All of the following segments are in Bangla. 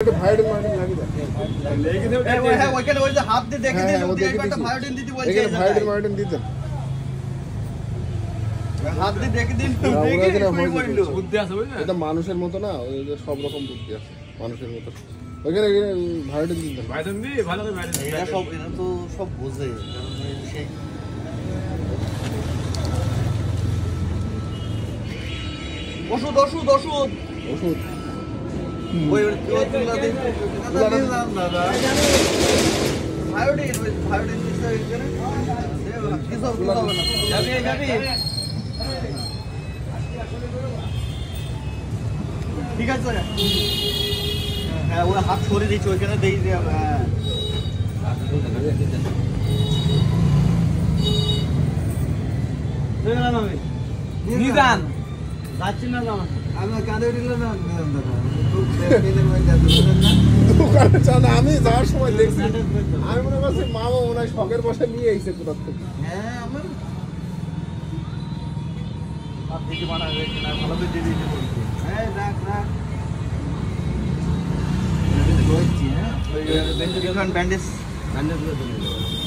ভায়োলিন মাইন্ড লাগি দে লেগে দে হ্যাঁ ওইখানে ওই যে হাত দিয়ে দেখে দিল ওই একটা ভায়োলিন দিতে বলছে এই ভায়োলিন মাইন্ড দিতে হাত দিয়ে দেখে দিল দেখে কই বললো বুদ্ধি আছে বুঝলি এটা মানুষের মতো না ওই যে সব রকম বুদ্ধি আছে মানুষের মতো ওইখানে ভায়োলিন দিতে ভায়োলিন দি ভালো করে ভায়োলিন এটা তো সব বোঝে কারণ সেই ওষুধ ওষুধ ওষুধ ওষুধ ওই তুলা দে তুলা দিলাম দাদা ভায়োলিন ওই ভায়োলিন দিছে এখানে কি সব তুলা না যাবি যাবি ঠিক আছে হ্যাঁ ওই হাত সরে দিয়েছে ওইখানে দেই দে হ্যাঁ দেখলাম আমি নিজান যাচ্ছি না না আমি কাঁদে উঠল না দোকানে চা না আমি যাওয়ার সময় দেখছি আমি মনে করছি মামা মনে হয় শখের বসে নিয়ে আইছে কোথা থেকে হ্যাঁ আমার আপনি কি বানা হয়েছে না ভালো করে দিয়ে দিয়েছে বলছি হ্যাঁ রাখ রাখ বলছি হ্যাঁ ওই ব্যান্ডেজ ব্যান্ডেজ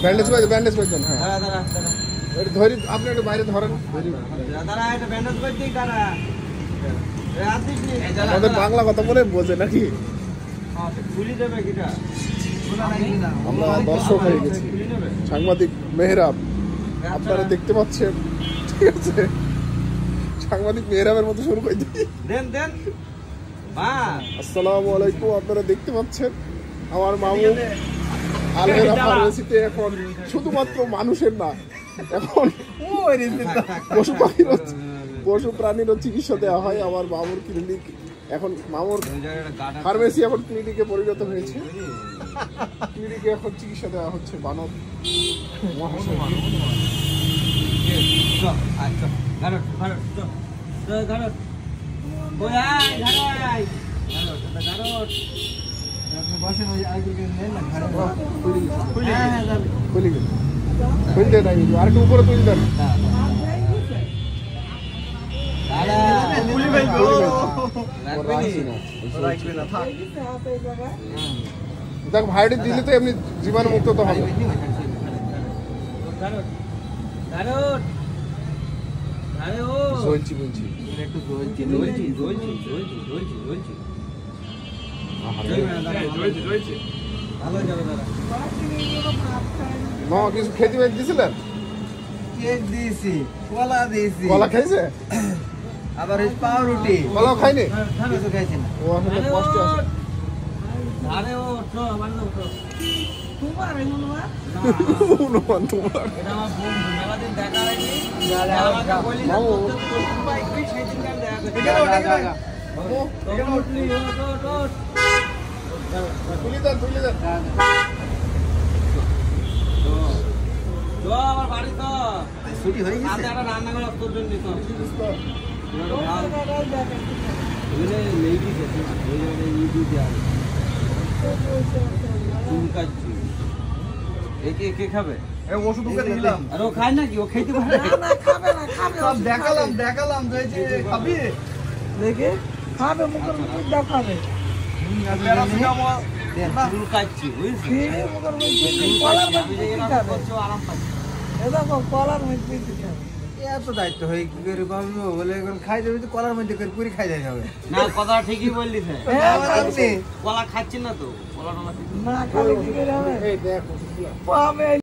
ব্যান্ডেজ ব্যান্ডেজ বাজছেন হ্যাঁ দাঁড়া দাঁড়া ওই ধরি আপনি একটু বাইরে ধরেন দাঁড়া এটা ব্যান্ডেজ করতে দাঁড়া আমাদের বাংলা কথা বলে বোঝে নাকি আমরা দর্শক হয়ে গেছি সাংবাদিক মেহরাব আপনারা দেখতে পাচ্ছেন ঠিক আছে সাংবাদিক মেহরাবের মতো শুরু করে দিই আসসালামু আলাইকুম আপনারা দেখতে পাচ্ছেন আমার মামু আলহেরা ফার্মেসিতে এখন শুধুমাত্র মানুষের না এখন পশু পাখির পশু প্রাণীরও চিকিৎসা দেওয়া হয় আমার মামুর ক্লিনিক এখন মামুর ফার্মেসি এখন ক্লিনিকে পরিণত হয়েছে ক্লিনিকে এখন চিকিৎসা দেওয়া হচ্ছে বানর আর একটু উপরে তুলে দেন দেখ ভাইটি দিলে তো এমনি জীবাণু মুক্ত তো হবে বলছি কিছু খেতে দিয়েছিলেন কলা খাইছে আবার পাউরুটি কলাও খাইনি কিছু খাইছি না ও আসলে কষ্ট আছে আরে ও ওঠো মানে ওঠো তোমার অনুমান তোমার এটা আমার বোন মেলাদিন দেখা হয়নি আমাকে বলি না বাইক কি সেই দিন কাল দেখা এখানে এখানে উঠলি ওঠ তুলি দে তো আমার বাড়ি তো ছুটি হয়ে গেছে আজ একটা রান্না করে তোর জন্য তো খাবে ওষুধ আর ও খায় নাকি ও খেতে পারে দেখালাম খাবি দেখে খাবে মুখের দেখাবে কাটছি বুঝছি আরাম পাচ্ছি কলার মধ্যে এত দায়িত্ব হয়ে কি করে ভাবলো বলে এখন খাই যাবে তো কলার মধ্যে করে পুরি খাই যাবে না কথা ঠিকই বললি কলা খাচ্ছি না তো কলা না খালি কি করে হবে এই দেখো